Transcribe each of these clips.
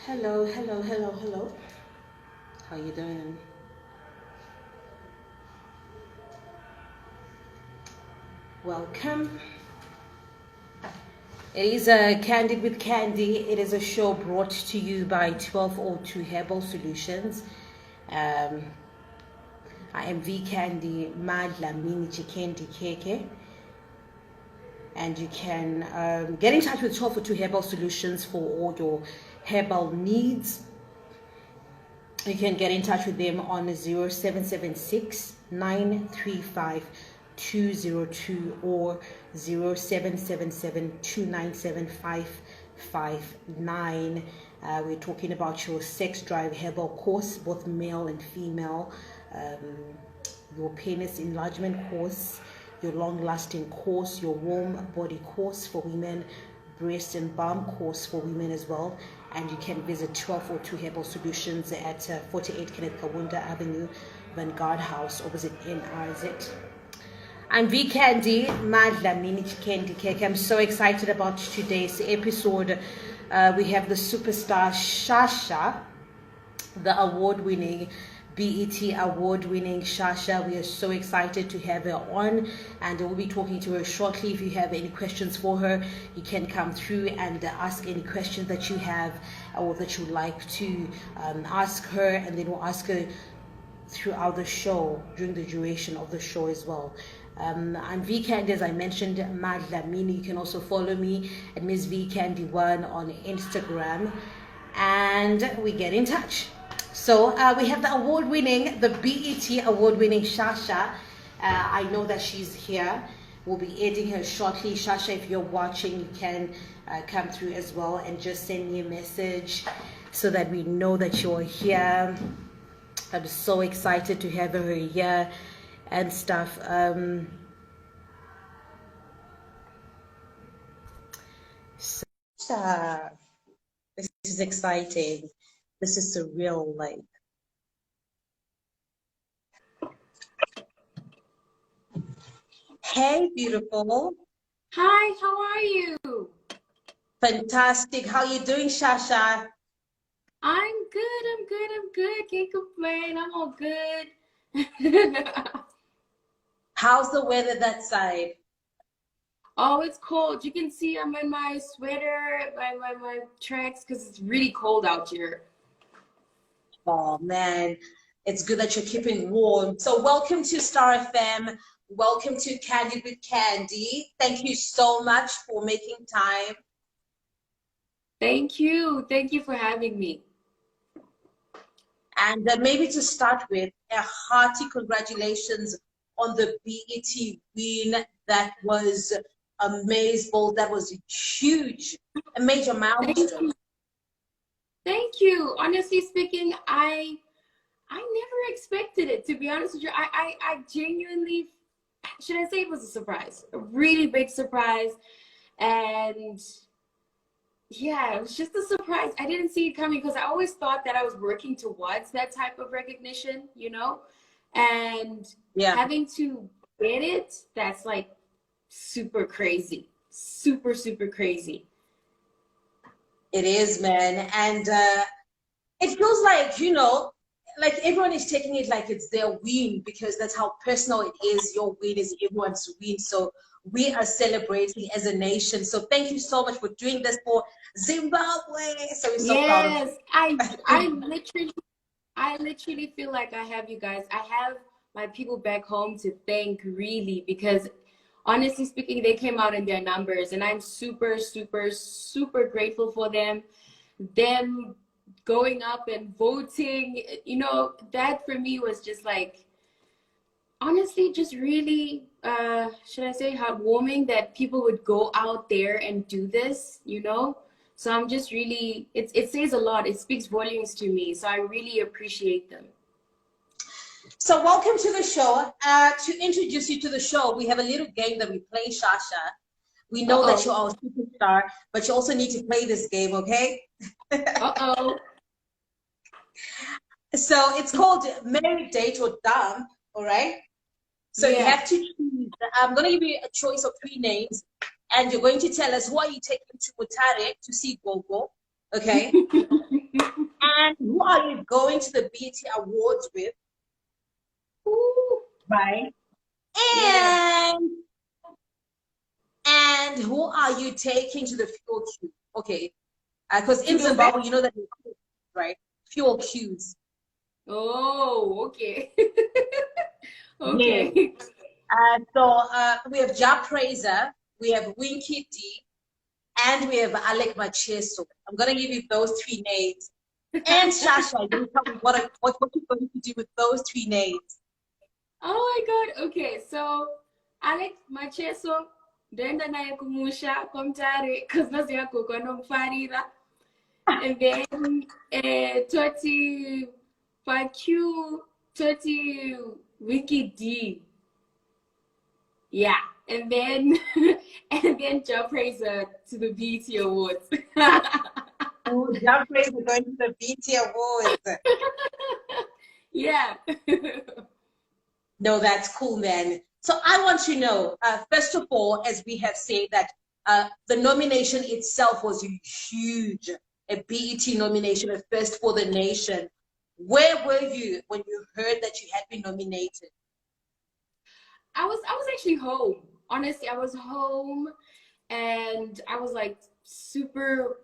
Hello, hello, hello, hello. How you doing? Welcome. It is a Candid with Candy. It is a show brought to you by 1202 Herbal Solutions. Um, I am V.Candy Madla Mini Chikendi Keke. And you can get in touch with 1202 Herbal Solutions for all your herbal needs. You can get in touch with them on 0776 935 202 or 0777 297 559. We're talking about your sex drive herbal course, both male and female, your penis enlargement course, your long-lasting course, your warm body course for women, breast and bum course for women as well. And you can visit 1202 Herbal Solutions at 48 Kenneth Kawunda Avenue, Vanguard House, opposite NRZ. I'm V.Candy Madla Mini Candy Cake. I'm so excited about today's episode. We have the superstar Shasha, the award-winning BET award-winning Shasha. We are so excited to have her on, and we'll be talking to her shortly. If you have any questions for her, you can come through and ask any questions that you have or that you'd like to ask her, and then we'll ask her throughout the show, during the duration of the show as well. I'm V.Candy, as I mentioned, Madla Mini. You can also follow me at Miss V.Candy1 on Instagram, and we get in touch. So we have the award-winning, the BET award-winning Shasha. I know that she's here. We'll be adding her shortly. Shasha, if you're watching, you can come through as well and just send me a message so that we know that you're here. I'm so excited to have her here and stuff. So, this is exciting. This is surreal, like. Hey, beautiful. Hi, how are you? Fantastic. How you doing, Shasha? I'm good. Can't complain. I'm all good. How's the weather that side? Oh, it's cold. You can see I'm in my sweater, my tracks, because it's really cold out here. Oh, man. It's good that you're keeping warm. So welcome to Star FM. Welcome to Candy with Candy. Thank you so much for making time. Thank you. Thank you for having me. And maybe to start with, a hearty congratulations on the BET win. That was amazing. That was huge, a major milestone. Thank you. Honestly speaking, I never expected it, to be honest with you. I genuinely, should I say it was a surprise? A really big surprise. And yeah, it was just a surprise. I didn't see it coming because I always thought that I was working towards that type of recognition, you know? And Yeah, having to get it, that's like super crazy. Super crazy. it is, man. And it feels like, like everyone is taking it like it's their win because that's how personal it is. Your win is everyone's win. So we are celebrating as a nation. So thank you so much for doing this for Zimbabwe. So we're so proud of Yes, I literally feel like I have you guys. I have my people back home to thank, really, because honestly speaking, they came out in their numbers, and I'm super grateful for them. Them going up and voting, that for me was just like, honestly, just really, should I say, heartwarming that people would go out there and do this. So I'm just really, it says a lot. It speaks volumes to me. So I really appreciate them. So welcome to the show. To introduce you to the show, we have a little game that we play, Shasha. We know that you're Uh-oh. our superstar, but you also need to play this game, okay? Uh-oh. So it's called Marry, Date, or Dump, all right? So you Yeah. have to choose. I'm going to give you a choice of three names, and you're going to tell us who are you taking to Mutare to see Gogo, okay? And who are you going to the BT Awards with? Ooh, Right. yeah. And who are you taking to the fuel queue? Okay. Because To in the where? Zimbabwe, you know that, right? Fuel queues. Oh, okay. Yes. Okay. So we have Ja Praiser, we have Winky D, and we have Alec Macheso. I'm going to give you those three names. And Shasha, you're going to tell me what you're going to do with those three names. Oh my God. Okay, so Alex Macheso ndenda naye kumusha komtare because nazi yako kwanomfarira, and then Toti Pacu, Toti Wiki D. Yeah. And then and then Ja Praiser to the BT Awards. Oh, Ja Praiser going to the BT Awards. Yeah. No, that's cool, man. So I want to know, first of all, as we have said, that the nomination itself was huge, a BET nomination, a first for the nation. Where were you when you heard that you had been nominated? I was actually home. Honestly, I was home and I was like super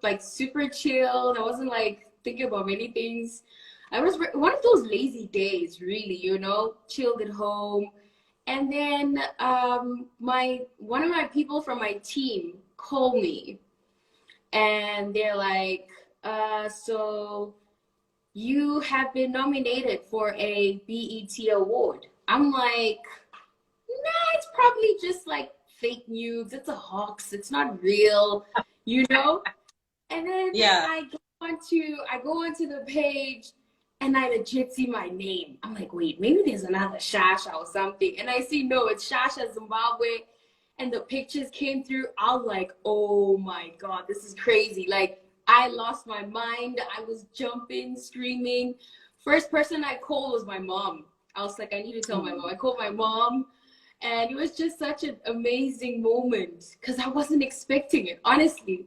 chilled. I wasn't like thinking about many things. I was one of those lazy days, really, chilled at home. And then one of my people from my team called me and they're like, so you have been nominated for a BET award. I'm like, nah, it's probably just like fake news. It's a hoax. It's not real, you know? And then Yeah. I go onto the page and I legit see my name. I'm like, wait, maybe there's another Shasha or something. And I see, no, it's Shasha Zimbabwe. And the pictures came through. I was like, oh my God, this is crazy. Like, I lost my mind. I was jumping, screaming. First person I called was my mom. I was like, I need to tell my mom. I called my mom. And it was just such an amazing moment because I wasn't expecting it, honestly.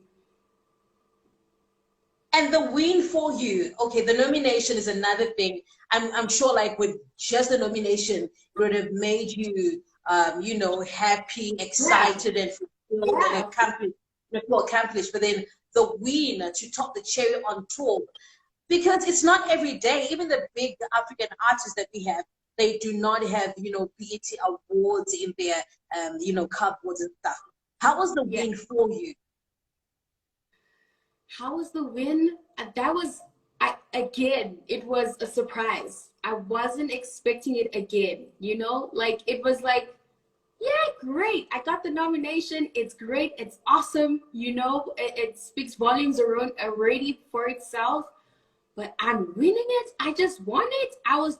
And the win for you, okay, the nomination is another thing. I'm sure, like with just the nomination, it would have made you, happy, excited, and fulfilled and accomplished. But then the win to top the cherry on top, because it's not every day. Even the big African artists that we have, they do not have, BET awards in their, cupboards and stuff. How was the win for you? How was the win? That was, again, it was a surprise. I wasn't expecting it again, Like, it was like, yeah, great. I got the nomination. It's great. It's awesome. It speaks volumes already for itself. But I'm winning it. I just won it. I was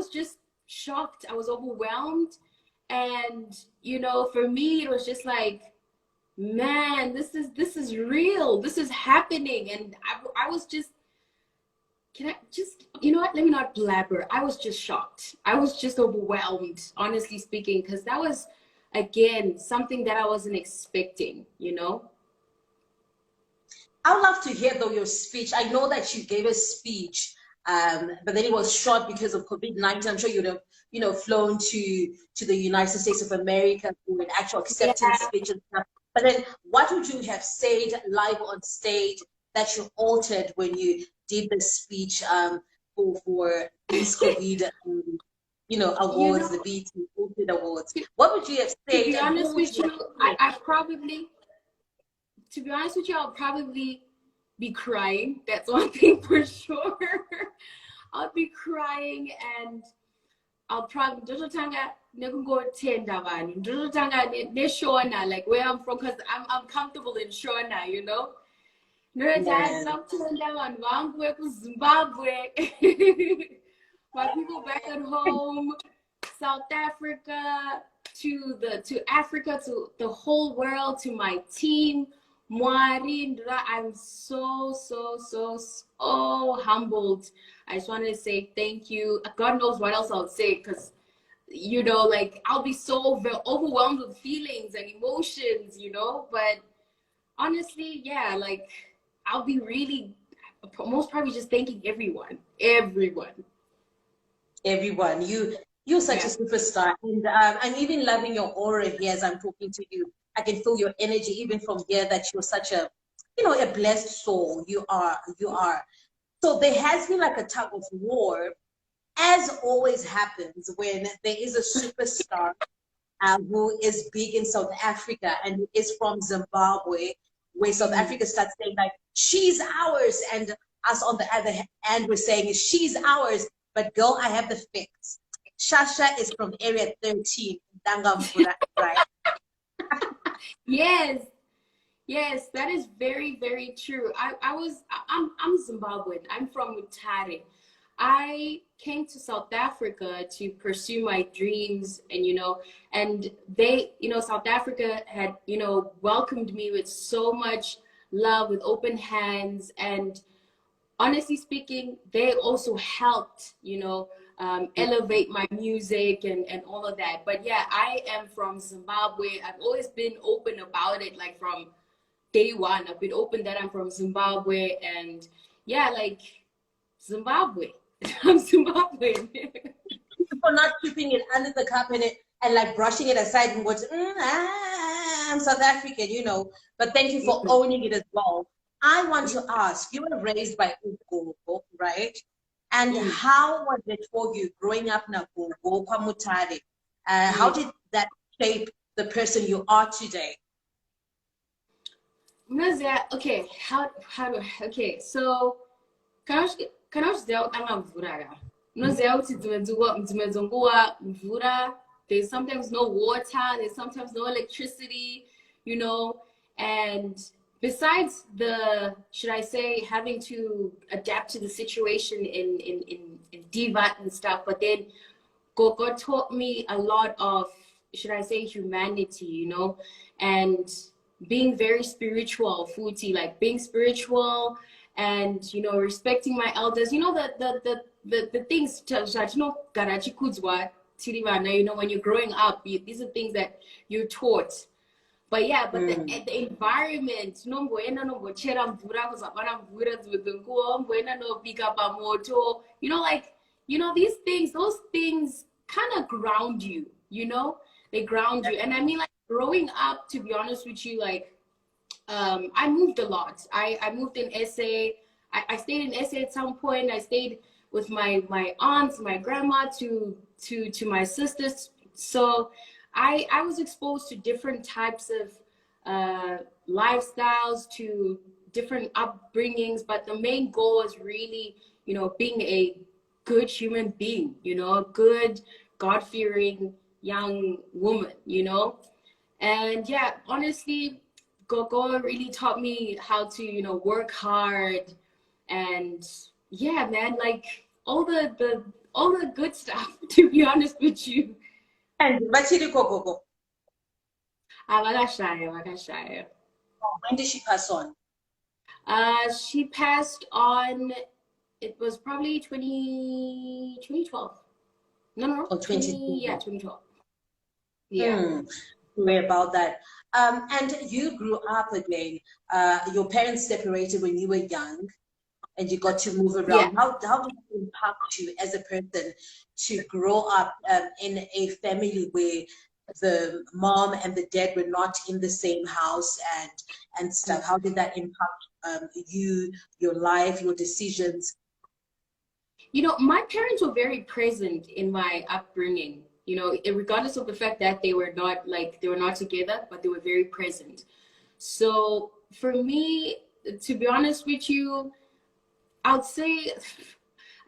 just shocked. I was overwhelmed. And, for me, it was just like, man, this is real. This is happening. And I was just, can I just, you know what? Let me not blabber. I was just shocked. I was just overwhelmed, honestly speaking, because that was, again, something that I wasn't expecting, I would love to hear though your speech. I know that you gave a speech, but then it was short because of COVID-19. I'm sure you'd have, flown to the United States of America for an actual acceptance Yeah. speech and stuff. But then, what would you have said live on stage that you altered when you did the speech for these COVID, awards, the BT awards? What would you have said? To be And honest who would with you have you, said? to be honest with you, I'll probably be crying. That's one thing for sure. I'll be crying and I'll probably like where I'm from, because I'm comfortable in Shona, Yeah. My people back at home, South Africa, to Africa, to the whole world, to my team, Moarindra. I'm so humbled. I just wanted to say thank you. God knows what else I'll say, because like I'll be so overwhelmed with feelings and emotions, but honestly, yeah, like I'll be really most probably just thanking everyone. Everyone, you're such a Yeah. superstar, and I'm even loving your aura here as I'm talking to you. I can feel your energy even from here that you're such a, a blessed soul. You are. So there has been like a tug of war, as always happens when there is a superstar who is big in South Africa and who is from Zimbabwe, where South Africa starts saying like, she's ours, and us on the other hand, we're saying she's ours. But girl, I have the facts. Shasha is from area 13, Dangamvura, right? Yes. Yes, that is very, very true. I'm Zimbabwean. I'm from Mutare. I came to South Africa to pursue my dreams, and and they, South Africa had, welcomed me with so much love, with open hands, and honestly speaking, they also helped, elevate my music and all of that. But yeah, I am from Zimbabwe. I've always been open about it, like from day one. I've been open that I'm from Zimbabwe, and yeah, like Zimbabwe. I'm Zimbabwean. For not keeping it under the carpet and like brushing it aside and going, I'm South African. But thank you for owning it as well. I want to ask, you were raised by Ugogo, right? And how was it for you growing up in Ugogo, Kwamutare? How did that shape the person you are today? Okay, okay, so can I just tell there's sometimes no water, there's sometimes no electricity, and besides the, should I say, having to adapt to the situation in Divat and stuff, but then God taught me a lot of, should I say, humanity, and being very spiritual, Futi, like being spiritual and, respecting my elders, the things that, Garachi Kudzwa, Tirivana, when you're growing up, these are things that you're taught. But yeah, but the environment, these things, those things kind of ground you, they ground you. And I mean, like, growing up, to be honest with you, like, I moved a lot. I moved in SA. I stayed in SA at some point. I stayed with my aunts, my grandma, to my sisters. So I was exposed to different types of lifestyles, to different upbringings, but the main goal is really, being a good human being, a good, God-fearing young woman, And yeah, honestly, Gogo really taught me how to, work hard, and yeah, man, like all the good stuff, to be honest with you. And Bachiri Gogo, Wakashaya. when did she pass on? She passed on, it was probably 2012. No, Or 2012. Yeah. Sorry about that. And you grew up again. Your parents separated when you were young, and you got to move around. Yeah. How did it impact you as a person to grow up in a family where the mom and the dad were not in the same house and stuff? How did that impact you, your life, your decisions? My parents were very present in my upbringing, regardless of the fact that they were not together, but they were very present. So for me, to be honest with you, I would say,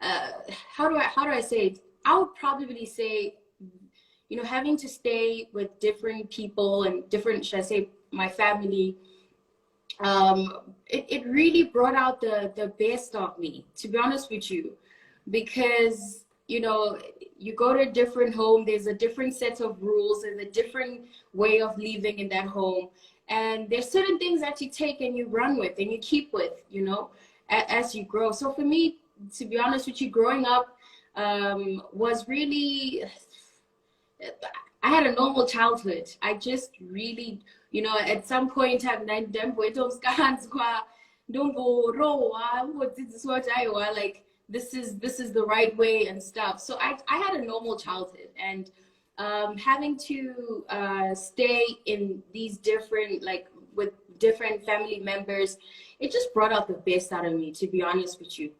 how do I say it? I would probably say, having to stay with different people and different, should I say, my family, it really brought out the best of me, to be honest with you, because, you go to a different home, there's a different set of rules, there's a different way of living in that home. And there's certain things that you take and you run with and you keep with, as you grow. So for me, to be honest with you, growing up was really, I had a normal childhood. I just really, at some point in time, don't go like this is the right way and stuff. So I had a normal childhood, and having to stay in these different, like with different family members, it just brought out the best out of me, to be honest with you.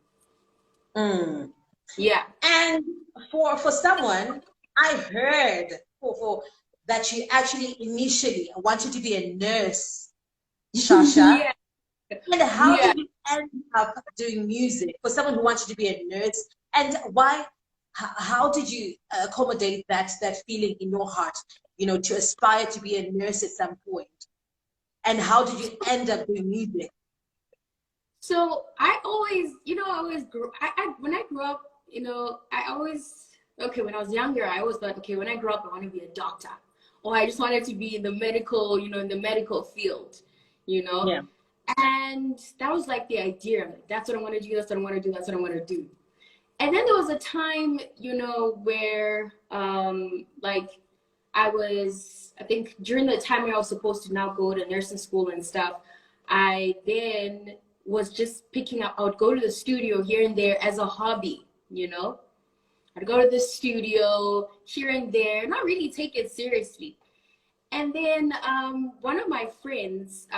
Mm. Yeah. And for someone, I heard for that you actually initially wanted to be a nurse, Shasha. Yeah. And how Yeah. did you end up doing music for someone who wanted to be a nurse? And why? How did you accommodate that feeling in your heart, you know, to aspire to be a nurse at some point? And how did you end up doing music? So I always, I always grew. When I grew up, I always, okay. When I was younger, I always thought, okay, when I grow up, I want to be a doctor, or I just wanted to be in the medical, in the medical field, Yeah. And that was like the idea. Like, that's what I want to do. That's what I want to do. That's what I want to do. And then there was a time, where, like, I think during the time where I was supposed to now go to nursing school and stuff, I then was just picking up, I would go to the studio here and there as a hobby, I'd go to the studio here and there, not really take it seriously. And then one of my friends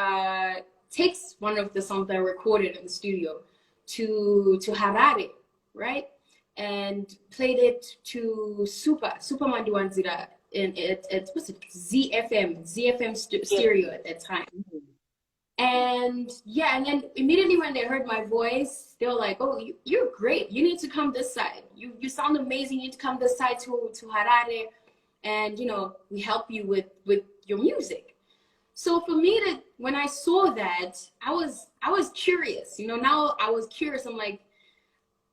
takes one of the songs that I recorded in the studio to Harare, right? And played it to Super Manduanzira in it was it ZFM stereo at that time. And yeah, and then immediately when they heard my voice, they were like, "Oh, you're great. You need to come this side. You sound amazing. You need to come this side to Harare, and we help you with your music." So for me, when I saw that, I was curious. Now I was curious. I'm like,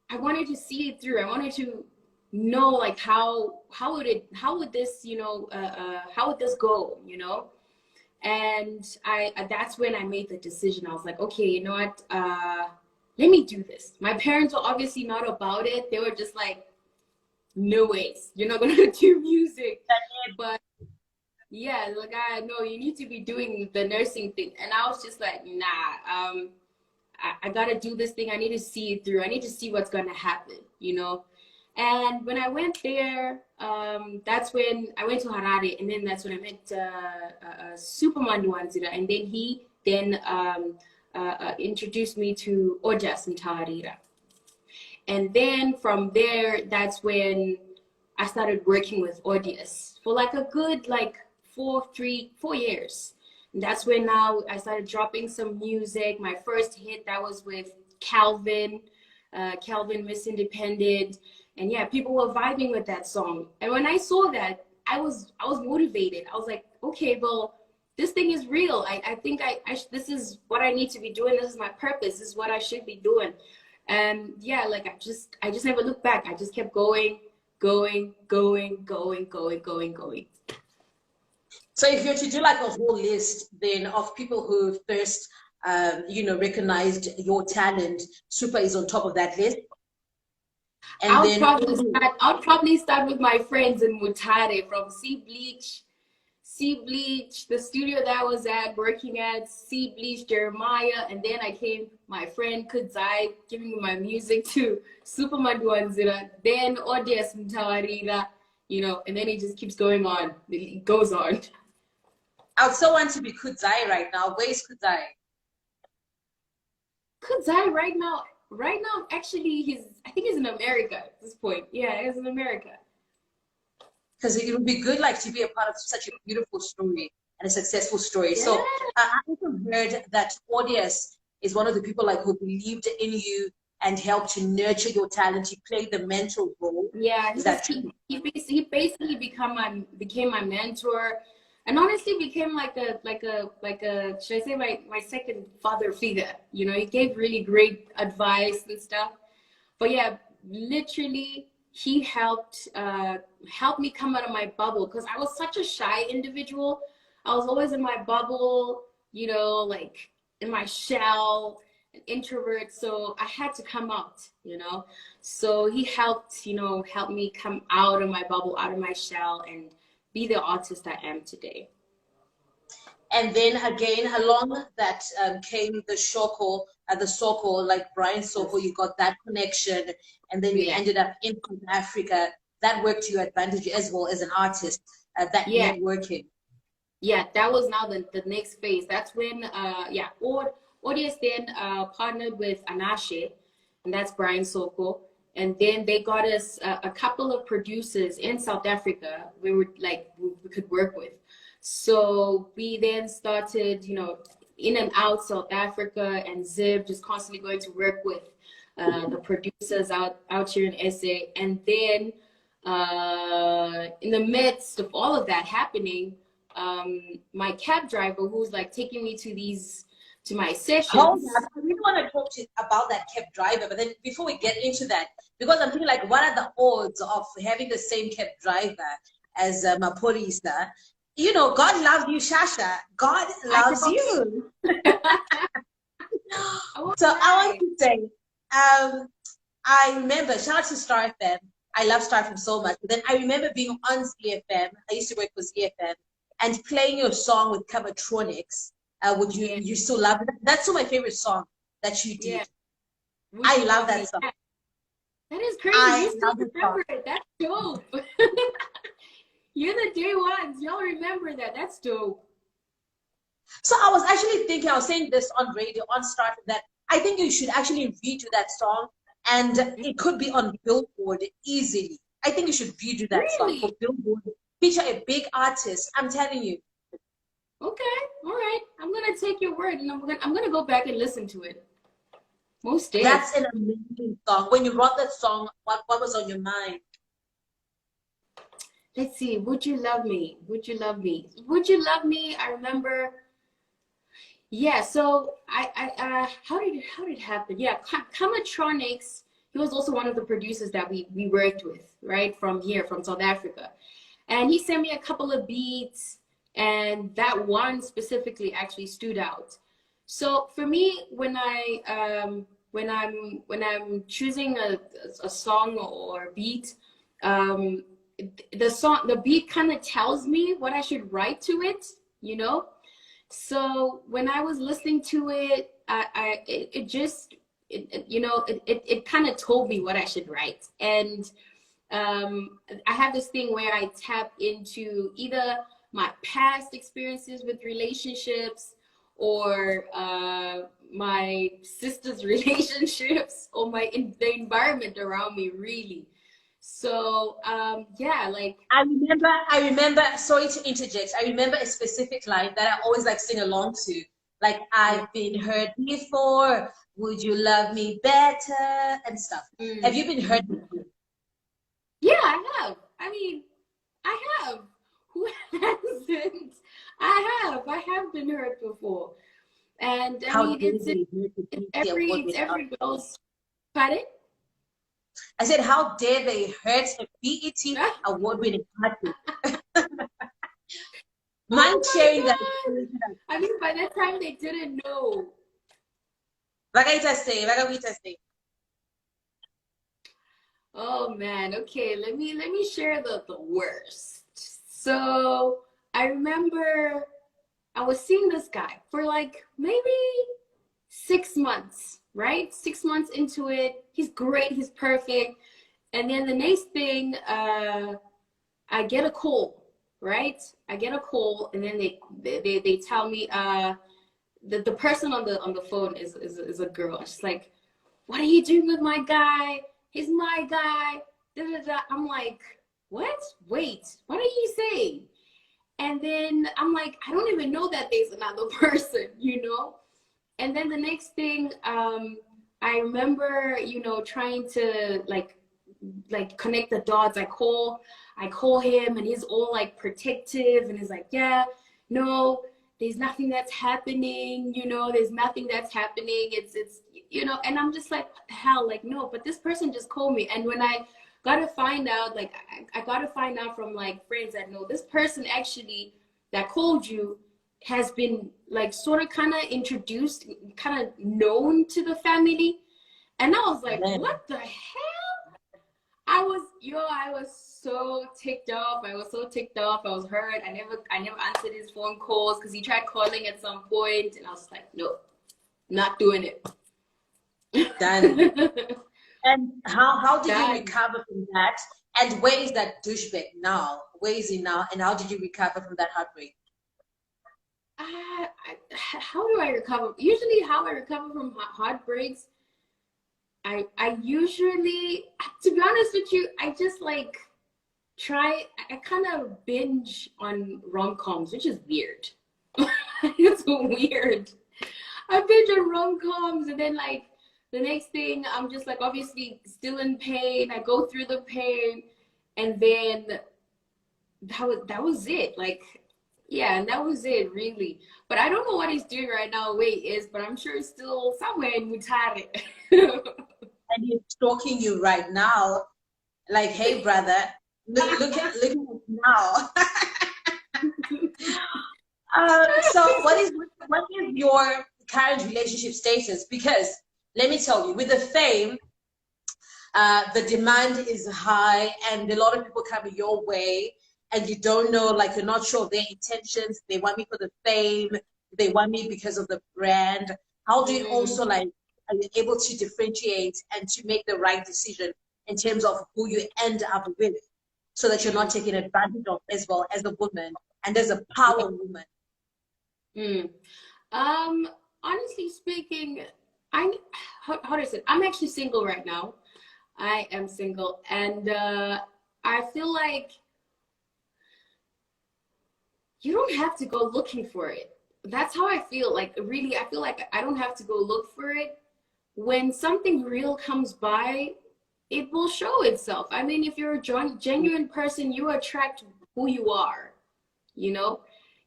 I wanted to see it through. I wanted to know, like, how would this go, And that's when I made the decision. I was like, okay, you know what? Let me do this. My parents were obviously not about it. They were just like, no ways, you're not gonna do music. But yeah, like, I know you need to be doing the nursing thing. And I was just like, nah, I gotta do this thing. I need to see it through. I need to see what's gonna happen, And when I went there, that's when I went to Harare, and then that's when I met Superman Wanzira, and then he introduced me to Ojas Ntawarira. And then from there, that's when I started working with Odious for like a good 4 years. And that's when now I started dropping some music. My first hit, that was with Calvin Miss Independent. And yeah, people were vibing with that song. And when I saw that, I was motivated. I was like, okay, well, this thing is real. I think this is what I need to be doing. This is my purpose. This is what I should be doing. And yeah, like I just never looked back. I just kept going. So if you're to do like a whole list then of people who first, recognized your talent, Super is on top of that list. And I'll probably start with my friends in Mutare from Sea Bleach, the studio that I was working at, Sea Bleach, Jeremiah, and then I came, my friend Kudzai, giving me my music to Super Maduanzira, then Odias Mtawarira, and then it just keeps going on. It goes on. I would so want to be Kudzai right now. Where's Kudzai? Kudzai right now, actually, I think he's in America at this point. Yeah, he's in America. Because it would be good, like, to be a part of such a beautiful story and a successful story. Yeah. So I also heard that Odious is one of the people who believed in you and helped to nurture your talent. He played the mentor role. Yeah, he basically became my mentor, and honestly became like a should I say my second father figure. He gave really great advice and stuff. But yeah, literally, he helped me come out of my bubble, because I was such a shy individual. I was always in my bubble, like in my shell, an introvert. So I had to come out, So he helped me come out of my bubble, out of my shell, and be the artist I am today. And then again, along that came the Shoko, the Soko, like Brian Soko, you got that connection. And then you Yeah. ended up in South Africa. That worked to your advantage as well as an artist, that Yeah. networking. Yeah, that was now the next phase. That's when Audience then partnered with Anashe, and that's Brian Soko. And then they got us a couple of producers in South Africa we could work with. So we then started, you know, in and out South Africa and Zib, just constantly going to work with the producers out here in SA. And then in the midst of all of that happening, my cab driver, who's like taking me to my sessions. Hold on, I really want to talk to you about that cab driver, but then before we get into that, because I'm thinking like, what are the odds of having the same cab driver as Mapolisa? You know, God loves you, Shasha. God loves you. So I want to say, I remember, shout out to Star FM. I love Star FM so much. But then I remember being on ZFM. I used to work for ZFM and playing your song with Covertronics. Would you you still love it? That's still my favorite song that you did. Yeah. I love that song. That is crazy. You still remember it. That's dope. You're the day ones. Y'all remember that. That's dope. So I was actually thinking, I was saying this on radio, on Start, that I think you should actually redo that song, and it could be on Billboard easily. I think you should redo that song for Billboard. Feature a big artist. I'm telling you. Okay, all right. I'm gonna take your word, and I'm gonna go back and listen to it. Most days. That's an amazing song. When you wrote that song, what was on your mind? Let's see. Would you love me? Would you love me? Would you love me? I remember. Yeah. So how did it happen? Yeah, Covertronics. He was also one of the producers that we worked with, right, from here, from South Africa, and he sent me a couple of beats. And that one specifically actually stood out. So for me, when I'm choosing a song or a beat, the beat kind of tells me what I should write to it, you know. So when I was listening to it, it kind of told me what I should write. And I have this thing where I tap into either my past experiences with relationships, or my sister's relationships, or the environment around me, really. So yeah, like I remember, sorry to interject, I remember a specific line that I always like sing along to, like, I've been hurt before, would you love me better, and stuff. Have you been hurt before? Yeah, I have. I mean, I have. Who hasn't? I have been hurt before, and I mean it's every girl's. Pardon? I said, how dare they hurt a BET award-winning artist? Mind sharing that? I mean, by that time they didn't know. Say. Oh man, okay, let me share the worst. So I remember I was seeing this guy for like maybe 6 months, right? 6 months into it. He's great, he's perfect. And then the next thing, I get a call, right? I get a call, and then they tell me the person on the phone is a girl. She's like, what are you doing with my guy? He's my guy. Da, da, da. I'm like, what? Wait, what are you saying? And then I'm like, I don't even know that there's another person, you know? And then the next thing, I remember, you know, trying to like connect the dots. I call him, and he's all like protective, and he's like, yeah, no, there's nothing that's happening, you know, there's nothing that's happening. It's, you know, and I'm just like, what the hell? Like, no, but this person just called me. And when I got to find out, like, I got to find out from like friends that know this person actually that called you has been like sort of kind of introduced, kind of known to the family. And I was like, what the hell? I was so ticked off. I was so ticked off. I was hurt. I never answered his phone calls because he tried calling at some point, and I was just like, no, not doing it. Done. And how did you Done. recover from that? And where is that douchebag now? Where is he now? And how did you recover from that heartbreak? How do I recover? Usually, how I recover from heartbreaks, I usually, to be honest with you, I just like I kind of binge on rom-coms, which is weird. It's weird. I binge on rom-coms, and then like the next thing, I'm just like obviously still in pain. I go through the pain, and then that was it. Like, yeah, and that was it really. But I don't know what he's doing right now, where he is, but I'm sure he's still somewhere in Mutare. And he's stalking you right now, like, hey brother, look at now. So what is your current relationship status? Because let me tell you, with the fame, the demand is high, and a lot of people come your way, and you don't know, like, you're not sure of their intentions. They want me for the fame. They want me because of the brand. How do you also, like, are you able to differentiate and to make the right decision in terms of who you end up with, so that you're not taken advantage of as well as a woman and as a power woman? Honestly speaking, how do I say it? I'm actually single right now. I am single, and I feel like you don't have to go looking for it. That's how I feel. Like, really, I feel like I don't have to go look for it. When something real comes by, it will show itself. I mean, if you're a genuine person, you attract who you are, you know?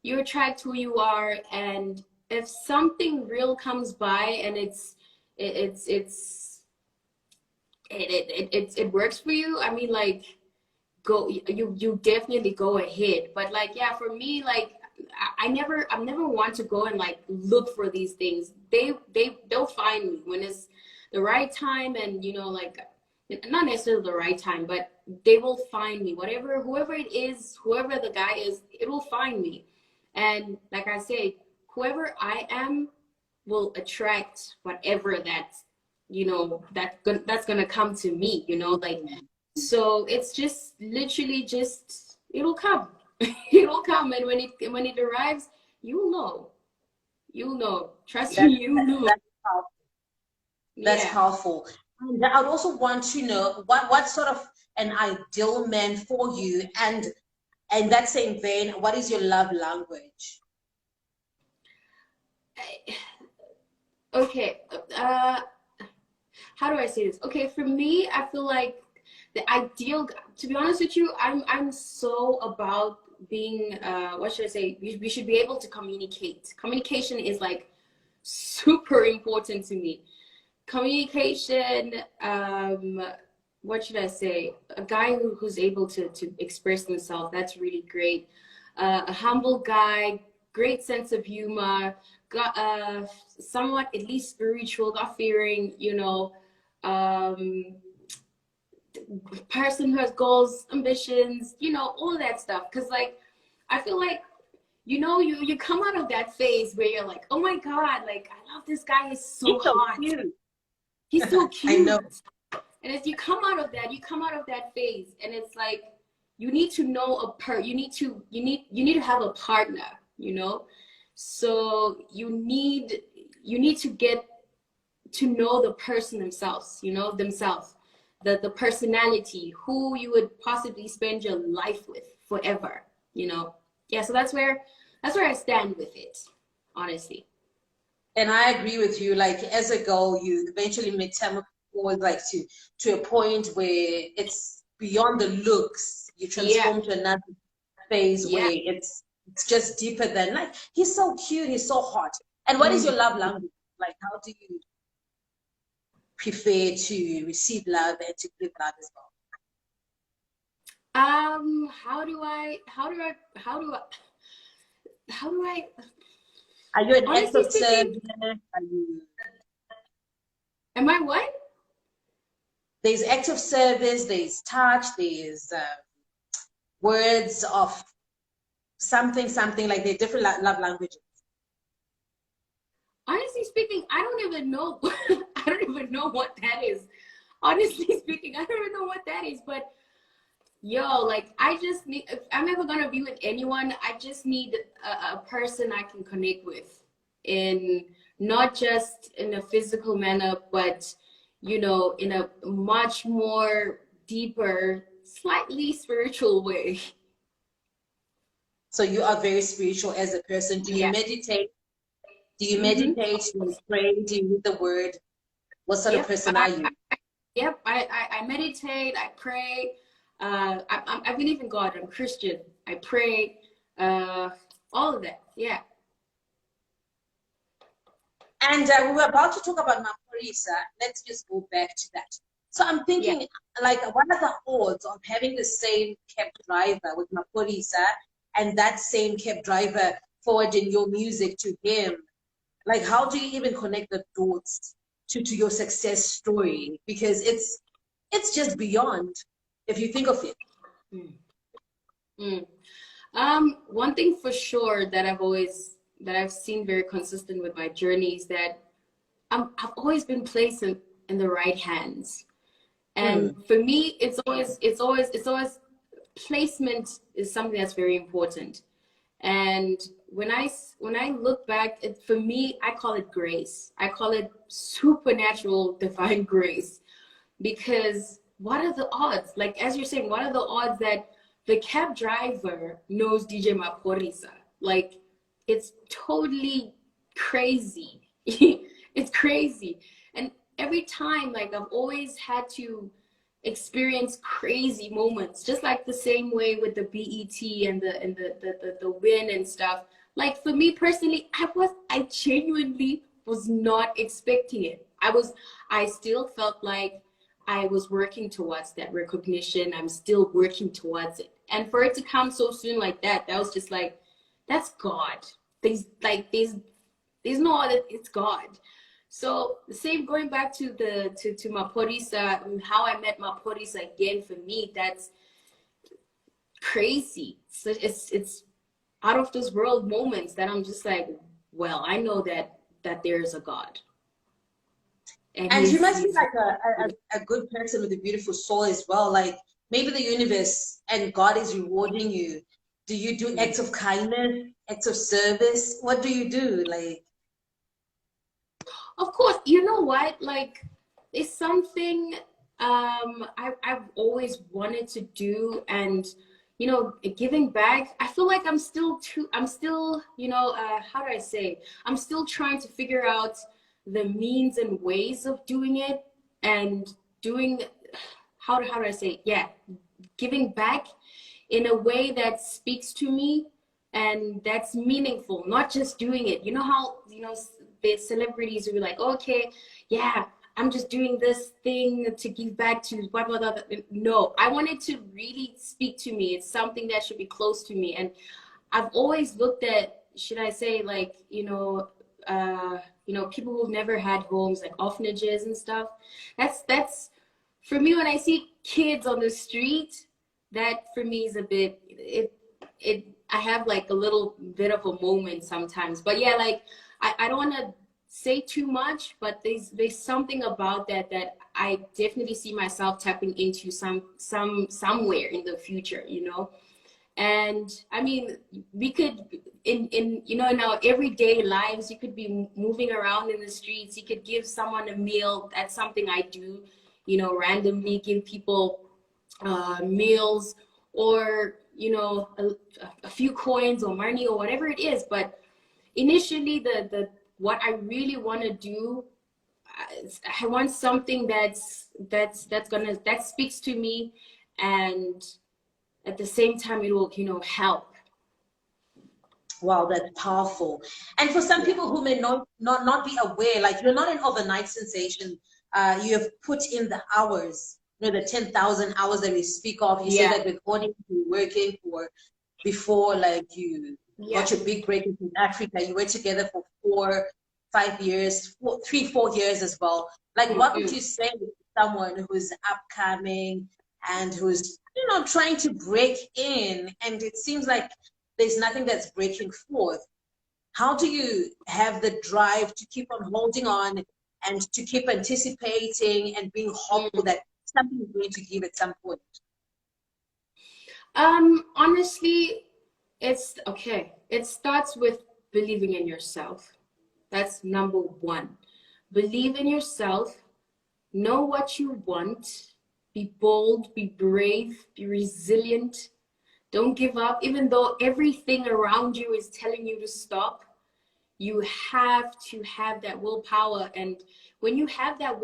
You attract who you are, and if something real comes by and it works for you, I mean, like, you definitely go ahead. But like, yeah, for me, like, I never want to go and like look for these things. They'll find me when it's the right time, and you know, like, not necessarily the right time, but they will find me. Whoever it is, whoever the guy is, it will find me. And like I say, whoever I am will attract whatever that's, you know, that's gonna come to me, you know, like. So it's just literally just, it'll come. It'll come, and when it arrives, you'll know. You'll know. Trust me, you'll know. That's powerful. That's powerful. And I would also want to know what sort of an ideal man for you, and in that same vein, what is your love language? Okay. How do I say this? Okay, for me, I feel like the ideal, to be honest with you, I'm so about being, what should I say? We should be able to communicate. Communication is like super important to me. Communication, what should I say? A guy who's able to express himself, that's really great. A humble guy, great sense of humor, got somewhat at least spiritual, God-fearing, you know, person who has goals, ambitions, you know, all that stuff. Because like, I feel like, you know, you come out of that phase where you're like, oh my God, like, I love this guy, he's so hot. Cute. He's so cute. I know. And as you come out of that phase, and it's like, you need to know you need to have a partner, you know? So you need to get to know the person themselves, you know, the personality, who you would possibly spend your life with forever, you know? Yeah, so that's where I stand with it, honestly. And I agree with you. Like, as a girl, you eventually metamorphose, like, to a point where it's beyond the looks. You transform to another phase where it's just deeper than, like, he's so cute, he's so hot. And what is your love language? Like, how do you prefer to receive love and to give love as well? How do I Are you an honestly extrovert? speaking, Are you... am I what? there's acts of service, there's touch, there's words of something, like they're different love languages. Honestly speaking, I don't even know. I don't even know what that is. Honestly speaking, I don't even know what that is. But yo, like, I just need, if I'm ever gonna be with anyone, I just need a person I can connect with, in not just in a physical manner, but you know, in a much more deeper, slightly spiritual way. So you are very spiritual as a person. Do you Yeah. meditate? Do you Mm-hmm. meditate? Do you pray? Do you read the word? What sort of Yep. person are you? Yep. I meditate. I pray. I believe in God. I'm Christian. I pray. All of that. Yeah. And we were about to talk about Maphorisa. Let's just go back to that. So I'm Yeah. thinking, like, what are the odds of having the same cab driver with Maphorisa and that same cab driver forwarding your music to him? Like, how do you even connect the dots to your success story? Because it's just beyond, if you think of it. Mm. One thing for sure that I've seen very consistent with my journey is that I've always been placed in the right hands. And for me, it's always placement is something that's very important. And when I look back, for me, I call it grace. I call it supernatural divine grace, because what are the odds? Like, as you're saying, what are the odds that the cab driver knows DJ Maphorisa? Like, it's totally crazy. It's crazy. And every time, like, I've always had to experience crazy moments, just like the same way with the BET and the win and stuff. Like, for me personally, I genuinely was not expecting it. I still felt like I was working towards that recognition. I'm still working towards it. And for it to come so soon like that was just like, that's God. There's no other, it's God. So the same, going back to Maphorisa, how I met Maphorisa again, for me, that's crazy. So it's out of this world moments that I'm just like, well, I know that there is a God. And you must be like a good person with a beautiful soul as well. Like, maybe the universe and God is rewarding you. Do you do acts of kindness, acts of service? What do you do? Like, of course, you know what? Like, it's something I've always wanted to do, and you know, giving back. I feel like I'm still, you know, how do I say? I'm still trying to figure out the means and ways of doing it, and doing, how do I say? Yeah, giving back in a way that speaks to me and that's meaningful, not just doing it. You know how, you know, the celebrities will be like, okay, yeah, I'm just doing this thing to give back to blah, blah, blah. No, I want it to really speak to me. It's something that should be close to me. And I've always looked at, should I say, like, you know, people who've never had homes, like orphanages and stuff. That's for me, when I see kids on the street, that for me is a bit, I have like a little bit of a moment sometimes. But yeah, like, I don't want to say too much, but there's something about that I definitely see myself tapping into somewhere in the future, you know. And I mean, we could, in you know, in our everyday lives, you could be moving around in the streets, you could give someone a meal. That's something I do, you know, randomly give people meals, or you know, a few coins or money or whatever it is. But initially, the what I really want to do, I want something that speaks to me, and at the same time it will, you know, help. wow, that's powerful. And for some people who may not be aware, like, you're not an overnight sensation. You have put in the hours, you know, the 10,000 hours that we speak of. You say that with audience you were working for before, like, you got your big break in Africa. You were together for 4 years as well. Like, what would you say someone who's upcoming and who's, you know, trying to break in, and it seems like there's nothing that's breaking forth. How do you have the drive to keep on holding on and to keep anticipating and being hopeful that something is going to give at some point? Honestly, it's okay. It starts with believing in yourself. That's number one. Believe in yourself. Know what you want. Be bold, be brave, be resilient. Don't give up, even though everything around you is telling you to stop. You have to have that willpower. And when you have that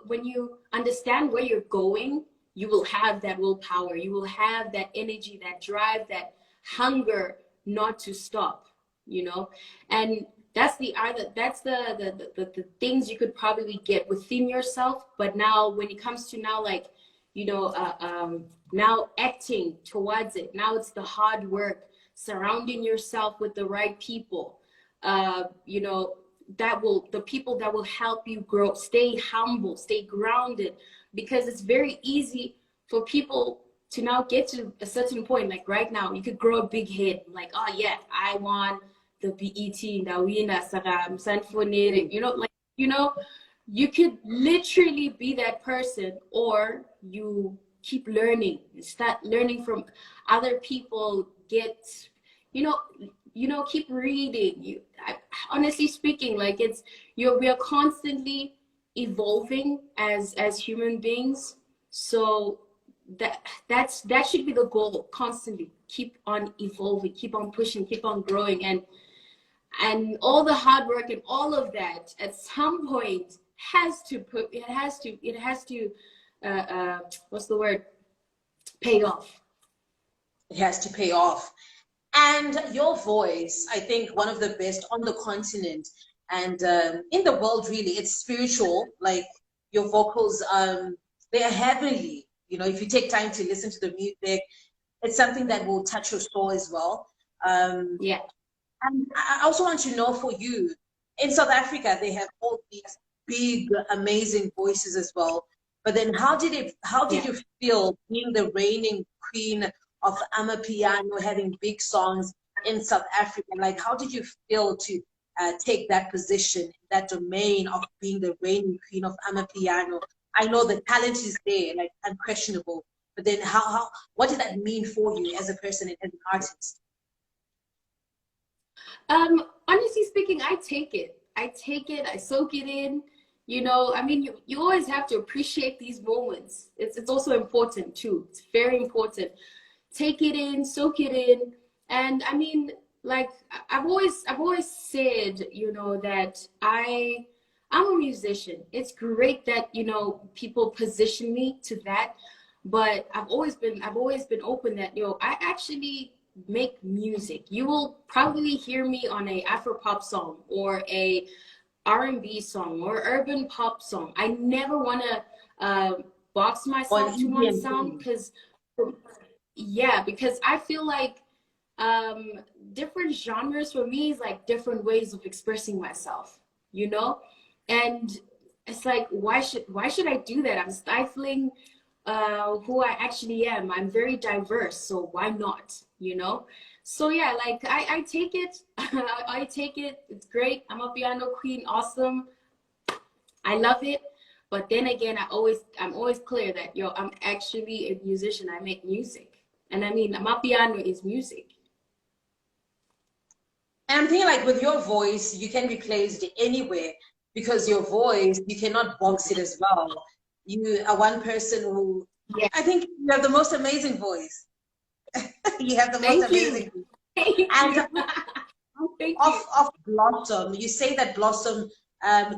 when you understand where you're going, you will have that willpower. You will have that energy, that drive, that hunger not to stop, you know. And that's the things you could probably get within yourself. But now when it comes to now, like, you know, now acting towards it, now it's the hard work, surrounding yourself with the right people, you know, the people that will help you grow. Stay humble, stay grounded, because it's very easy for people to now get to a certain point. Like right now, you could grow a big head, like, oh yeah, I want the BET, you know, like, you know, you could literally be that person, or you keep learning, start learning from other people, get, you know, keep reading. Honestly speaking, like, we are constantly evolving as human beings. So that should be the goal. Constantly keep on evolving, keep on pushing, keep on growing, and all the hard work and all of that at some point has to what's the word, pay off. It has to pay off. And your voice, I think, one of the best on the continent and in the world, really. It's spiritual. Like, your vocals, they are heavenly. You know, if you take time to listen to the music, it's something that will touch your soul as well. Yeah. And I also want to know, for you, in South Africa, they have all these big, amazing voices as well. But then how did you feel being the reigning queen of Amapiano, having big songs in South Africa? Like, how did you feel to take that position, that domain of being the reigning queen of Amapiano? I know the talent is there, like, unquestionable. But then what did that mean for you as a person and as an artist? Honestly speaking, I take it, I soak it in. You know, I mean, you always have to appreciate these moments. It's also important too. It's very important. Take it in, soak it in. And I mean, like, I've always said, you know, that I'm a musician. It's great that, you know, people position me to that, but I've always been open that, you know, I actually make music. You will probably hear me on a Afro-pop song or a R&B song or urban pop song. I never want to box myself to one sound, because I feel like different genres for me is like different ways of expressing myself, you know. And it's like, why should I do that? I'm stifling who I actually am. I'm very diverse, so why not, you know? So yeah, like, I take it. I take it. It's great. I'm a piano queen. Awesome. I love it. But then again, I'm always clear that, yo, I'm actually a musician. I make music. And I mean, my piano is music. And I'm thinking, like, with your voice, you can be placed anywhere, because your voice, you cannot box it as well. You are one person who, yeah, I think you have the most amazing voice. You have the most amazing voice. And of Blossom, you say that Blossom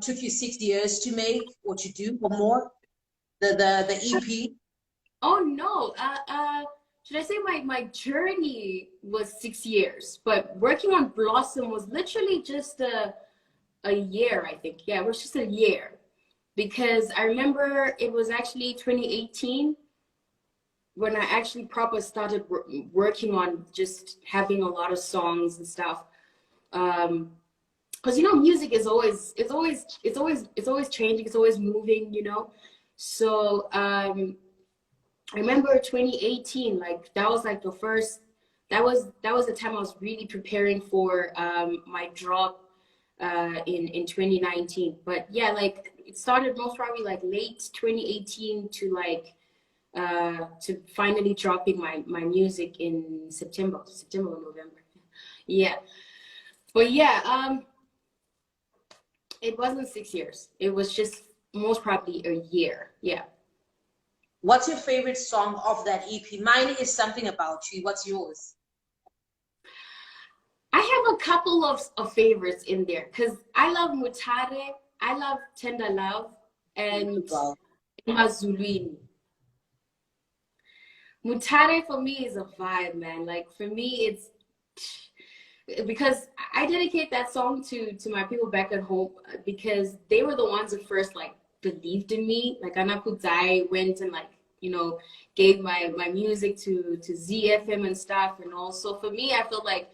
took you 6 years to make or to do, or more, the EP? Oh no, should I say my journey was 6 years, but working on Blossom was literally just a year, I think. Yeah, it was just a year, because I remember it was actually 2018 when I actually proper started working on just having a lot of songs and stuff. Because, you know, music is always changing, it's always moving, you know. So I remember 2018, like that was like the first, that was the time I was really preparing for my drop in 2019. But yeah, like it started most probably like late 2018 to like to finally dropping my music in September or November. Yeah. But yeah, it wasn't 6 years. It was just most probably a year. Yeah. What's your favorite song of that EP? Mine is Something About You. What's yours? I have a couple of favorites in there because I love Mutare, I love Tender Love, and Well, Mazulwini. Mutare for me is a vibe, man. Like for me, it's because I dedicate that song to my people back at home because they were the ones who first like believed in me. Like Anna Kudzai went and like, you know, gave my music to ZFM and stuff. And also for me, I feel like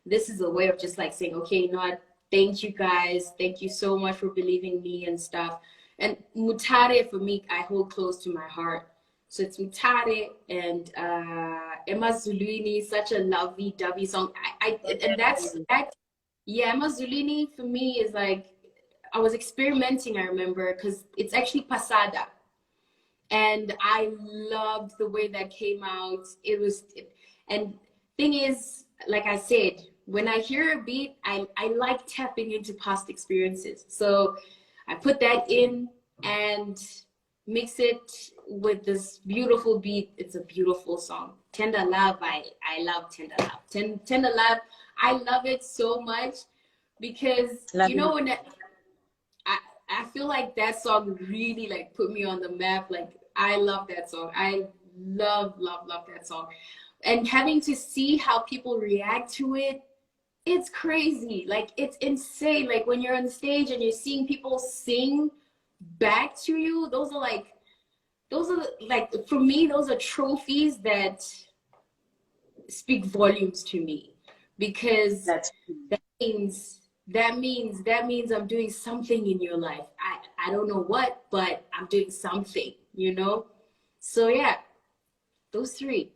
this is a way of just like saying, okay, you know what, thank you guys. Thank you so much for believing in me and stuff. And Mutare for me, I hold close to my heart. So it's Mutare and Emma Zulini, such a lovey-dovey song. And that's that. Yeah, Emma Zulini for me is like, I was experimenting, I remember, because it's actually Pasada. And I loved the way that came out. And thing is, like I said, when I hear a beat, I like tapping into past experiences. So I put that in and mix it with this beautiful beat. It's a beautiful song. Tender Love, I love Tender Love. Tender Love, I love it so much because, love you you. know, when I feel like that song really like put me on the map. Like I love that song. I love that song. And having to see how people react to it, it's crazy. Like it's insane. Like when you're on stage and you're seeing people sing back to you, those are like for me, those are trophies that speak volumes to me because That's that means I'm doing something in your life. I don't know what, but I'm doing something, you know? So yeah, those three.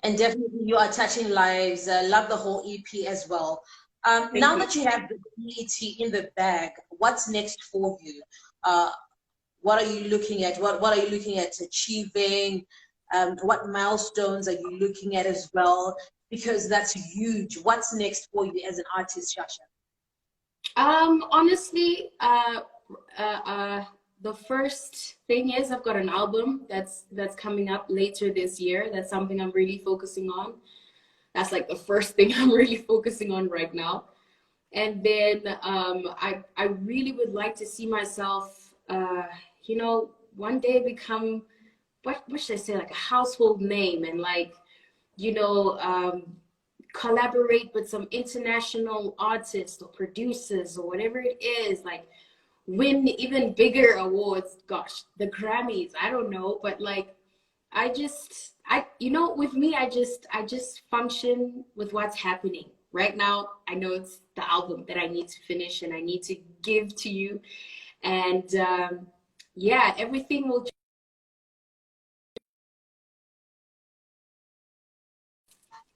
and definitely you are touching lives. Love the whole EP as well. Thank Now you. that you have the ET in the bag, what's next for you? Uh, what are you looking at? What are you looking at achieving? What milestones are you looking at as well? Because that's huge. What's next for you as an artist, Shasha? Honestly, the first thing is I've got an album that's coming up later this year. That's something I'm really focusing on. That's like the first thing I'm really focusing on right now. And then I really would like to see myself, you know, one day become what should I say, like a household name and like, you know, collaborate with some international artists or producers or whatever it is, like win even bigger awards. Gosh, the Grammys, I don't know, but like you know, with me, I just function with what's happening right now. I know it's the album that I need to finish and I need to give to you, and yeah, everything will.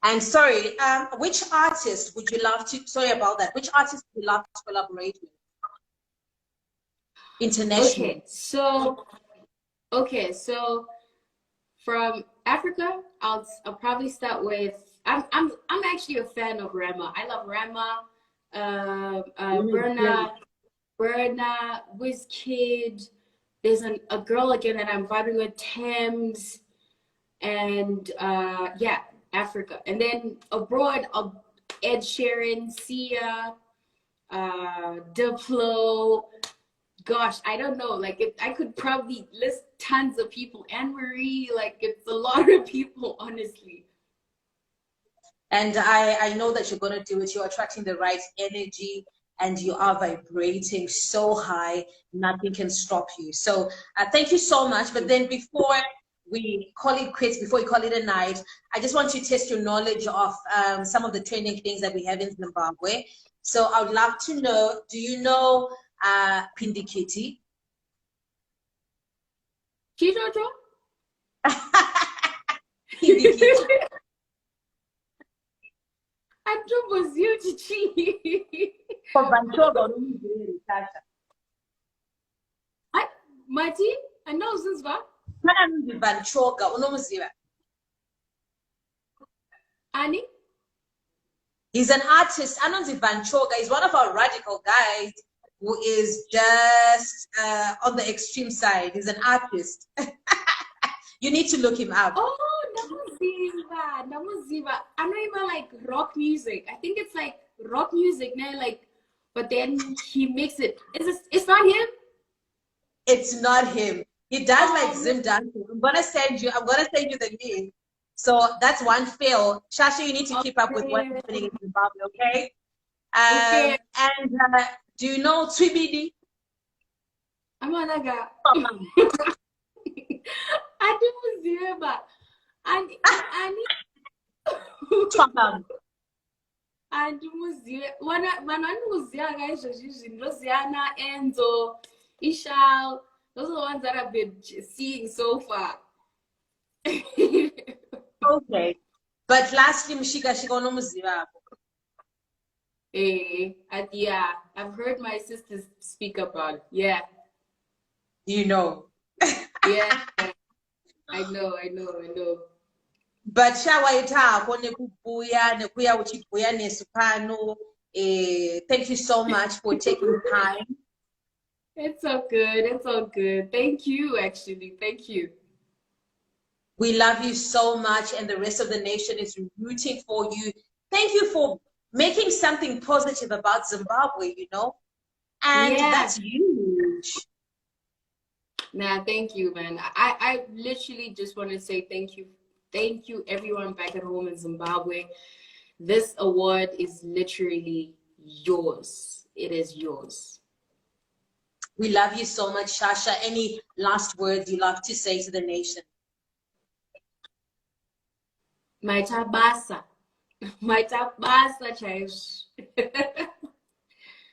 And sorry, which artist would you love to? Sorry about that. Which artist would you love to collaborate with internationally? Okay, so from Africa, I'll probably start with. I'm actually a fan of Rema. I love Rema, Great. Berna, Wizkid. There's a girl again that I'm vibing with, Thames, and yeah, Africa. And then abroad, Ed Sheeran, Sia, Diplo. Gosh, I don't know. Like, I could probably list tons of people. Anne Marie, like, it's a lot of people, honestly. And I know that you're going to do it. You're attracting the right energy and you are vibrating so high, nothing can stop you. So thank you so much. But then before we call it quits, before we call it a night, I just want you to test your knowledge of some of the trending things that we have in Zimbabwe. So I would love to know, do you know Pindikiti? Chijojo? Andromboziwe chichi. Mati, I know Zinsva. Ani? He's an artist. Anonzi Banchoga is one of our radical guys who is just on the extreme side. He's an artist. You need to look him up. Oh, Namuziva. I know even like rock music. I think it's like rock music now, like, but then he makes it. It's not him? It's not him. He does like Zim dancing. I'm gonna send you the link. So that's one fail. Shasha, you need to keep up with what's happening in Zimbabwe, okay? Okay. And do you know Twibidi? I'm on a guy. I do Ziba. And when I was young, guys, Rosiana, Enzo, Ishal, those are the ones that I've been seeing so far. Okay. But lastly, Mshika no Muziva. Yeah, I've heard my sisters speak about. Yeah. You know. Yeah. I know. But shawaita kone kubuya nekuya uchibuya nesupano. Thank you so much for taking time. It's all good. Thank you, actually. Thank you. We love you so much, and the rest of the nation is rooting for you. Thank you for making something positive about Zimbabwe, you know? And that's huge. Nah, thank you, man. I literally just want to say thank you. Thank you, everyone back at home in Zimbabwe. This award is literally yours. It is yours. We love you so much, Shasha. Any last words you love to say to the nation? Maitabasa chaish.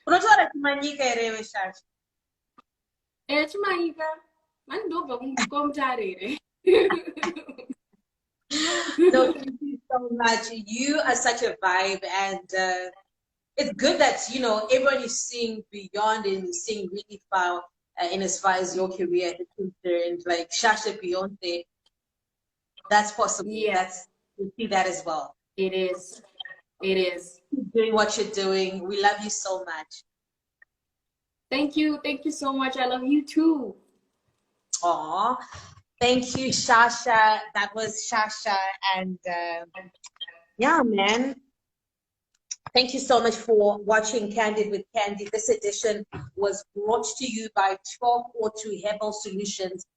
Unotaura chimanyika ere Shasha? Chimanyika. Mandobva kumtarere. No, thank you so much. You are such a vibe, and it's good that, you know, everyone is seeing beyond and is seeing really far in as far as your career is concerned. Like Shasha, Beyonce, that's possible. Yeah. We see that as well. It is. Keep doing what you're doing. We love you so much. Thank you so much. I love you too. Aw, thank you, Shasha. That was Shasha, and yeah, man. Thank you so much for watching Candid with Candy. This edition was brought to you by 1242 Herbal Solutions,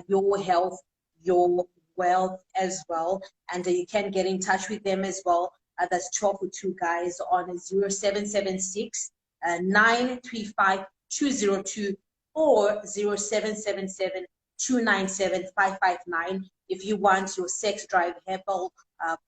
your health, your wealth as well. And you can get in touch with them as well. That's 1242 guys on 0776 935 202 or 0777 297 559 if you want your sex drive herbal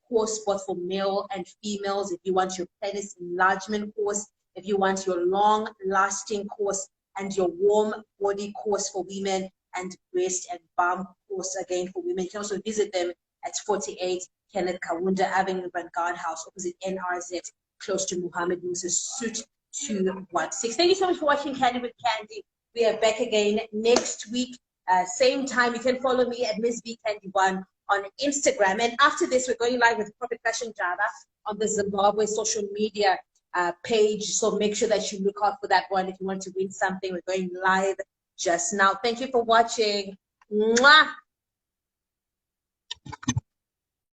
course both for male and females, if you want your penis enlargement course, if you want your long lasting course and your warm body course for women, and breast and bum course again for women. You can also visit them at 48 Kenneth Kaunda Avenue, Vanguard House, opposite NRZ, close to Muhammad Musa Suit 216. Thank you so much for watching Candy with Candy. We are back again next week, same time. You can follow me at Miss V.Candy1 on Instagram. And after this, we're going live with Prophet Fashion Java on the Zimbabwe social media page. So make sure that you look out for that one if you want to win something. We're going live just now. Thank you for watching. Mwah!